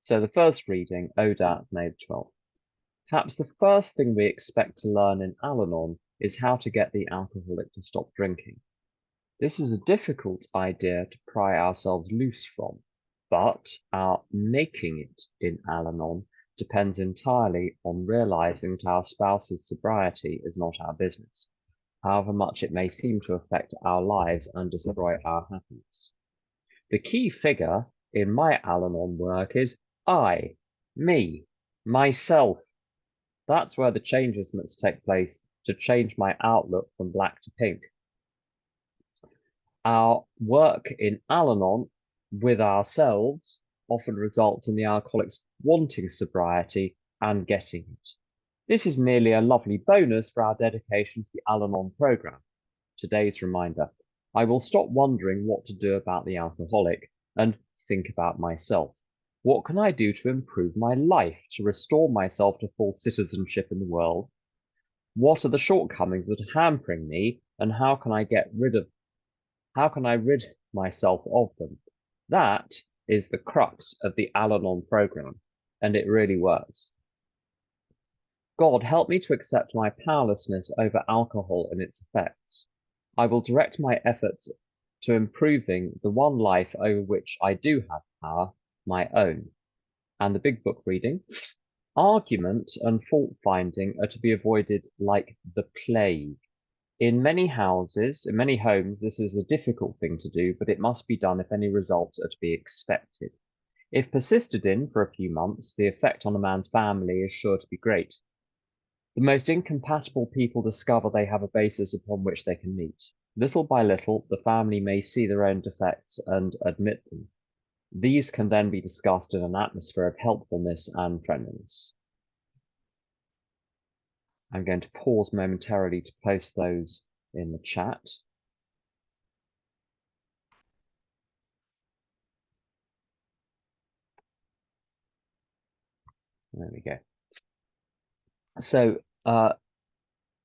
So the first reading, ODAT, May 12th. Perhaps the first thing we expect to learn in Al-Anon is how to get the alcoholic to stop drinking. This is a difficult idea to pry ourselves loose from, but our making it in Al-Anon depends entirely on realizing that our spouse's sobriety is not our business, however much it may seem to affect our lives and destroy our happiness. The key figure in my Al-Anon work is I, me, myself. That's where the changes must take place to change my outlook from black to pink. Our work in Al-Anon with ourselves often results in the alcoholics wanting sobriety and getting it. This is merely a lovely bonus for our dedication to the Al-Anon program. Today's reminder: I will stop wondering what to do about the alcoholic and think about myself. What can I do to improve my life, to restore myself to full citizenship in the world? What are the shortcomings that are hampering me, and how can I rid myself of them? That is the crux of the Al-Anon program, and it really works. God, help me to accept my powerlessness over alcohol and its effects. I will direct my efforts to improving the one life over which I do have power, my own. And the big book reading: argument and fault finding are to be avoided like the plague. In many homes, this is a difficult thing to do, but it must be done if any results are to be expected. If persisted in for a few months, the effect on a man's family is sure to be great. The most incompatible people discover they have a basis upon which they can meet. Little by little, the family may see their own defects and admit them. These can then be discussed in an atmosphere of helpfulness and friendliness. I'm going to pause momentarily to post those in the chat. There we go. So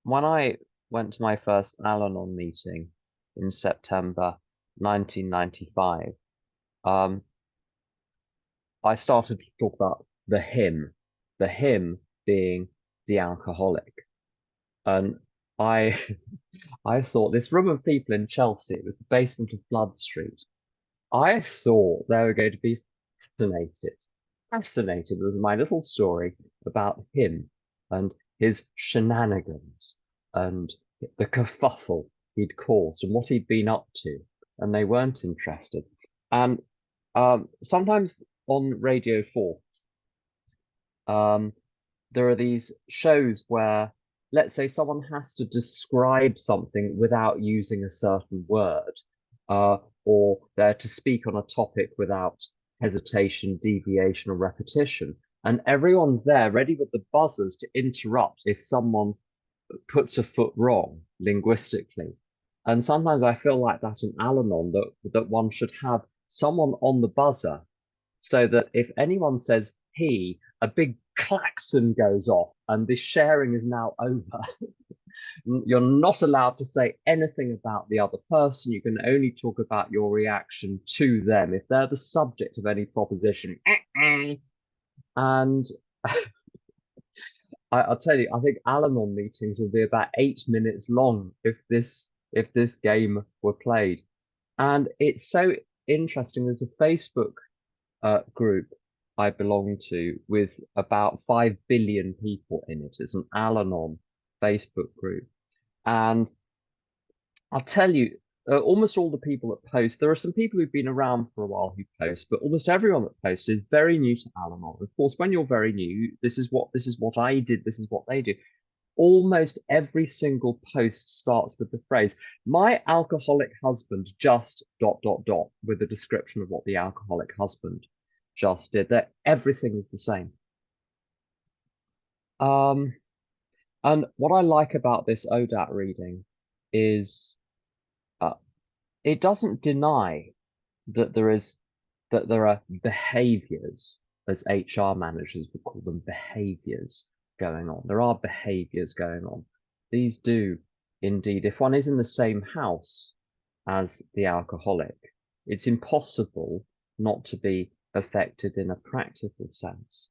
when I went to my first Al-Anon meeting in September 1995, I started to talk about the him being the alcoholic. And I I thought this room of people in Chelsea, it was the basement of Flood Street. I thought they were going to be fascinated with my little story about him and his shenanigans and the kerfuffle he'd caused and what he'd been up to, and they weren't interested. And sometimes on Radio 4, there are these shows where, let's say, someone has to describe something without using a certain word, or they're to speak on a topic without hesitation, deviation, or repetition. And everyone's there ready with the buzzers to interrupt if someone puts a foot wrong linguistically. And sometimes I feel like that in Al-Anon, that one should have someone on the buzzer so that if anyone says he, a big klaxon goes off and this sharing is now over. You're not allowed to say anything about the other person. You can only talk about your reaction to them if they're the subject of any proposition. And I'll tell you, I think Al-Anon meetings will be about 8 minutes long if this game were played. And it's so interesting. There's a Facebook group I belong to with about 5 billion people in it. It's an Al-Anon Facebook group. And I'll tell you, almost all the people that post, there are some people who've been around for a while who post, but almost everyone that posts is very new to Al-Anon. Of course, when you're very new, this is what I did, this is what they do. Almost every single post starts with the phrase, my alcoholic husband just ... with a description of what the alcoholic husband just did. That everything is the same. And what I like about this ODAT reading is it doesn't deny that there are behaviors, as HR managers would call them, behaviors going on. There are behaviors going on. These do indeed, if one is in the same house as the alcoholic, it's impossible not to be affected in a practical sense.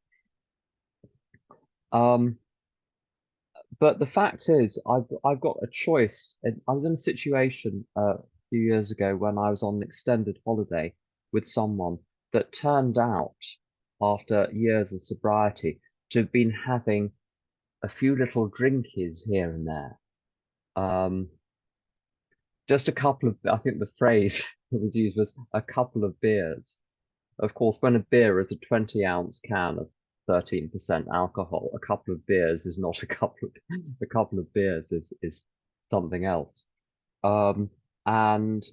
But the fact is, I've got a choice. And I was in a situation a few years ago when I was on an extended holiday with someone that turned out, after years of sobriety, to have been having a few little drinkies here and there. Just a couple of, I think the phrase that was used was a couple of beers. Of course, when a beer is a 20-ounce can of 13% alcohol, a couple of beers is not a couple of beers is something else. And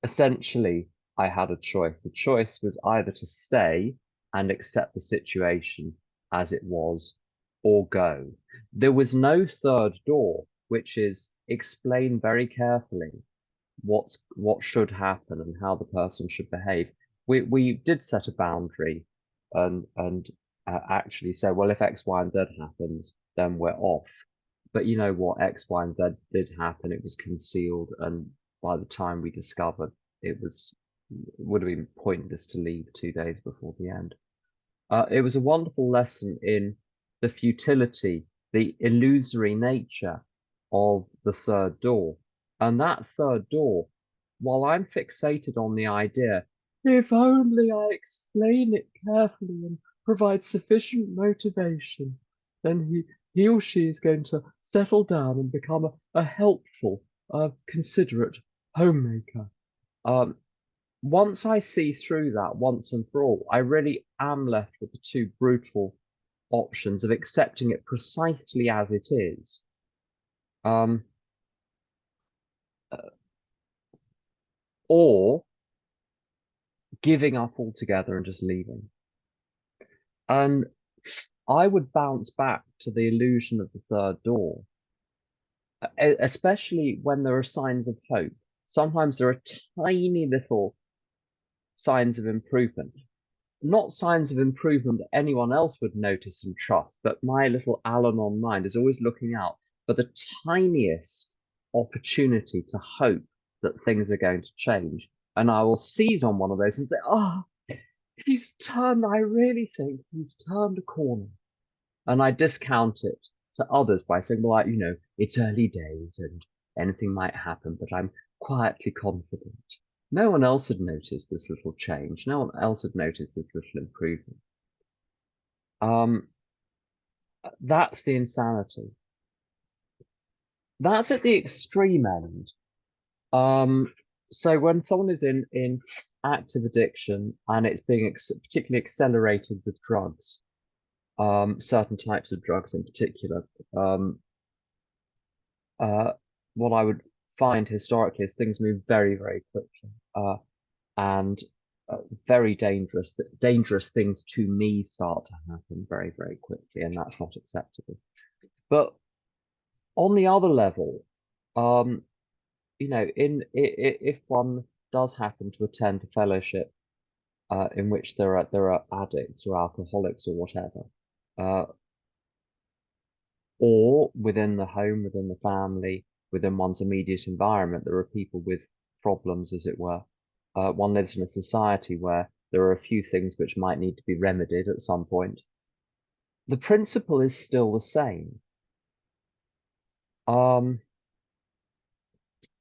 essentially, I had a choice. The choice was either to stay and accept the situation as it was, or go. There was no third door, which is explain very carefully what should happen and how the person should behave. We did set a boundary and actually say, well, if X, Y, and Z happens, then we're off. But you know what? X, Y, and Z did happen. It was concealed, and by the time we discovered, would have been pointless to leave 2 days before the end. It was a wonderful lesson in the futility, the illusory nature of the third door. And that third door, while I'm fixated on the idea, if only I explain it carefully and provide sufficient motivation, then he or she is going to settle down and become a helpful, considerate homemaker. Um, Once I see through that once and for all, I really am left with the two brutal options of accepting it precisely as it is, um, or giving up altogether and just leaving. And I would bounce back to the illusion of the third door, especially when there are signs of hope. Sometimes there are tiny little signs of improvement. Not signs of improvement that anyone else would notice and trust, but my little Al-Anon mind is always looking out for the tiniest opportunity to hope that things are going to change. And I will seize on one of those and say, oh, I really think he's turned a corner. And I discount it to others by saying, well, it's early days and anything might happen, but I'm quietly confident. No one else had noticed this little change. No one else had noticed this little improvement. That's the insanity. That's at the extreme end. So when someone is in active addiction and it's being particularly accelerated with drugs, certain types of drugs in particular, what I would find historically is things move very, very quickly. And very dangerous things to me start to happen very, very quickly, and that's not acceptable. But on the other level, if one does happen to attend a fellowship in which there are addicts or alcoholics or whatever, or within the home, within the family, within one's immediate environment, there are people with problems, as it were. One lives in a society where there are a few things which might need to be remedied at some point. The principle is still the same. Of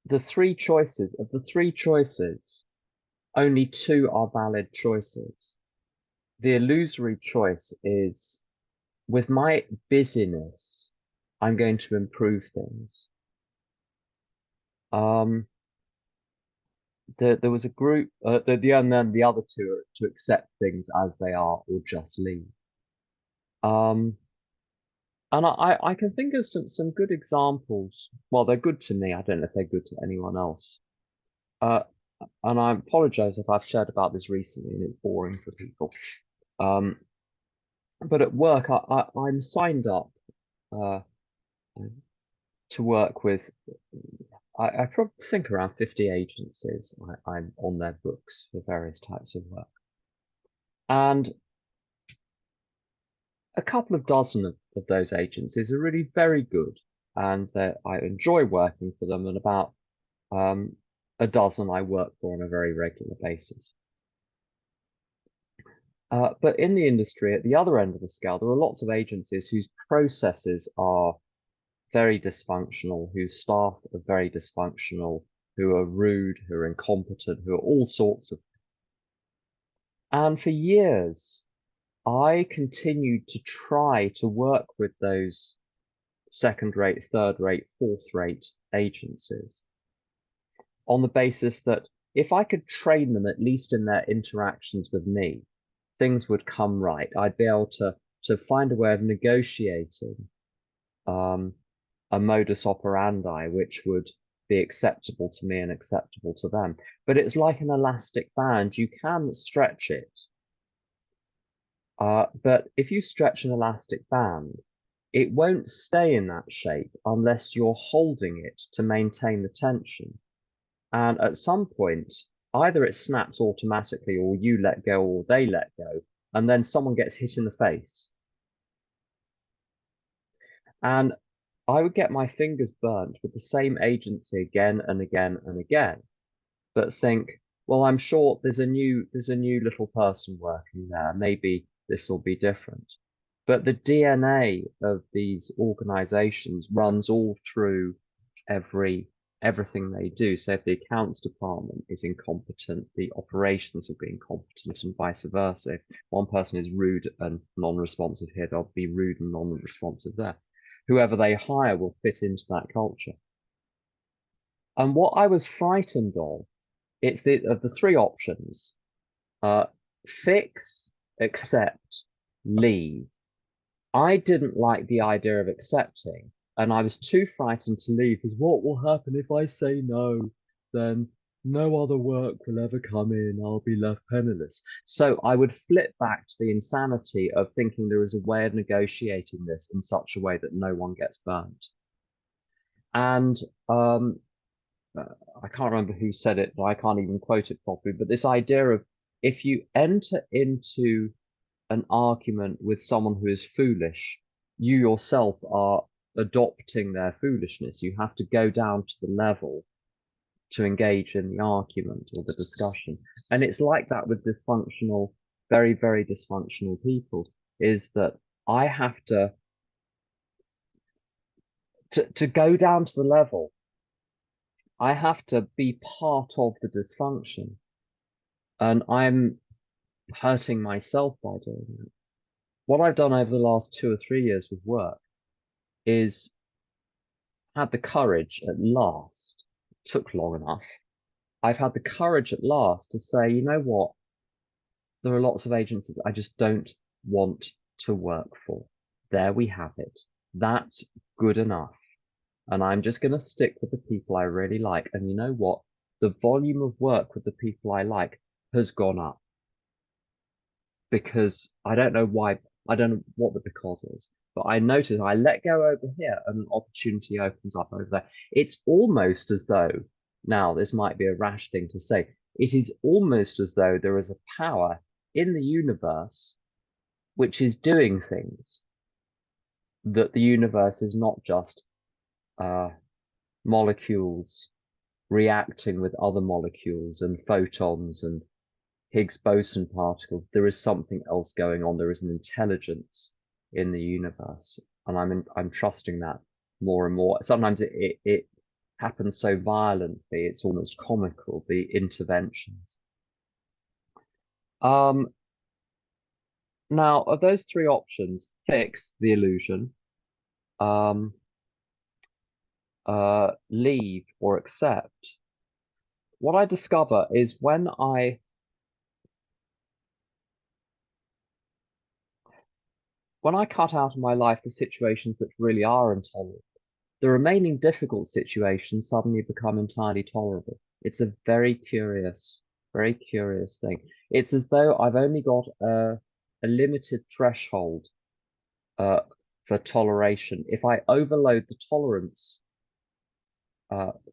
the three choices, only two are valid choices. The illusory choice is, with my busyness, I'm going to improve things. There was a group, and then the other two are to accept things as they are or just leave. And I can think of some good examples. Well, they're good to me. I don't know if they're good to anyone else. And I apologize if I've shared about this recently and it's boring for people. But at work, I'm signed up to work with, I probably think around 50 agencies. I'm on their books for various types of work. And a couple of dozen of those agencies are really very good, and I enjoy working for them, and about a dozen I work for on a very regular basis. But in the industry, at the other end of the scale, there are lots of agencies whose processes are very dysfunctional, whose staff are very dysfunctional, who are rude, who are incompetent, who are all sorts of. And for years, I continued to try to work with those second rate, third rate, fourth rate agencies on the basis that if I could train them at least in their interactions with me, things would come right. I'd be able to find a way of negotiating um, a modus operandi which would be acceptable to me and acceptable to them. But it's like an elastic band. You can stretch it. But if you stretch an elastic band, it won't stay in that shape unless you're holding it to maintain the tension. And at some point, either it snaps automatically or you let go or they let go, and then someone gets hit in the face. And I would get my fingers burnt with the same agency again and again and again, but think, well, I'm sure there's a new little person working there. Maybe this will be different. But the DNA of these organizations runs all through everything they do. So if the accounts department is incompetent, the operations will be incompetent and vice versa. If one person is rude and non-responsive here, they'll be rude and non-responsive there. Whoever they hire will fit into that culture. And what I was frightened of, it's of the three options, uh, fix, accept, leave. I didn't like the idea of accepting, and I was too frightened to leave because what will happen if I say no? Then no other work will ever come in. I'll be left penniless. So I would flip back to the insanity of thinking there is a way of negotiating this in such a way that no one gets burnt. And I can't remember who said it, but I can't even quote it properly. But this idea of if you enter into an argument with someone who is foolish, you yourself are adopting their foolishness. You have to go down to the level to engage in the argument or the discussion. And it's like that with dysfunctional, very, very dysfunctional people, is that I have to go down to the level. I have to be part of the dysfunction. And I'm hurting myself by doing that. What I've done over the last 2 or 3 years with work is had the courage at last, it took long enough. I've had the courage at last to say, you know what? There are lots of agencies I just don't want to work for. There we have it. That's good enough. And I'm just going to stick with the people I really like. And you know what? The volume of work with the people I like has gone up because I don't know why, I don't know what the because is, but I notice I let go over here and an opportunity opens up over there. It's almost as though, now this might be a rash thing to say, it is almost as though there is a power in the universe which is doing things, that the universe is not just molecules reacting with other molecules and photons and Higgs boson particles. There is something else going on. There is an intelligence in the universe, and I'm trusting that more and more. Sometimes it happens so violently, it's almost comical, the interventions. Now, of those three options, fix the illusion, um, leave or accept. What I discover is when I cut out of my life the situations which really are intolerable, the remaining difficult situations suddenly become entirely tolerable. It's a very curious thing. It's as though I've only got a limited threshold for toleration. If I overload the tolerance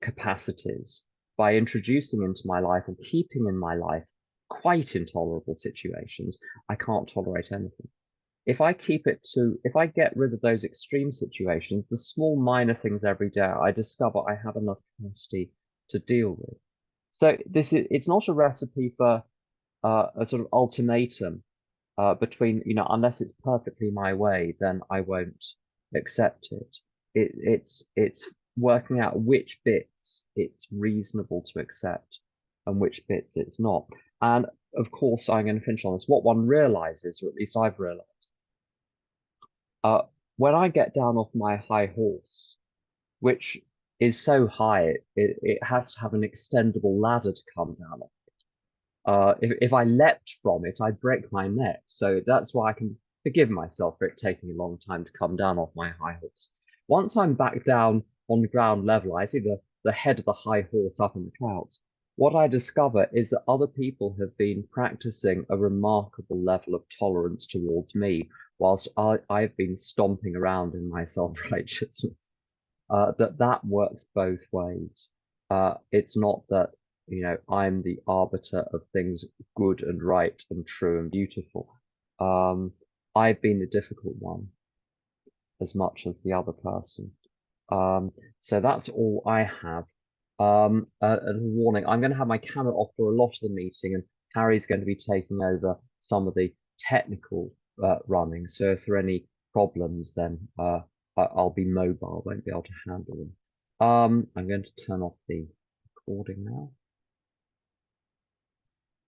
capacities by introducing into my life or keeping in my life quite intolerable situations, I can't tolerate anything. If I get rid of those extreme situations, the small minor things every day, I discover I have enough capacity to deal with. So it's not a recipe for a sort of ultimatum between, unless it's perfectly my way, then I won't accept it. It's working out which bits it's reasonable to accept and which bits it's not. And of course, I'm going to finish on this. What one realizes, or at least I've realized, uh, when I get down off my high horse, which is so high, it has to have an extendable ladder to come down off. If I leapt from it, I'd break my neck. So that's why I can forgive myself for it taking a long time to come down off my high horse. Once I'm back down on the ground level, I see the head of the high horse up in the clouds. What I discover is that other people have been practicing a remarkable level of tolerance towards me, whilst I've been stomping around in my self-righteousness. That works both ways. It's not that, I'm the arbiter of things good and right and true and beautiful. I've been the difficult one as much as the other person. So that's all I have. A warning, I'm going to have my camera off for a lot of the meeting, and Harry's going to be taking over some of the technical running. So if there are any problems, then I'll be mobile, won't be able to handle them. I'm going to turn off the recording now.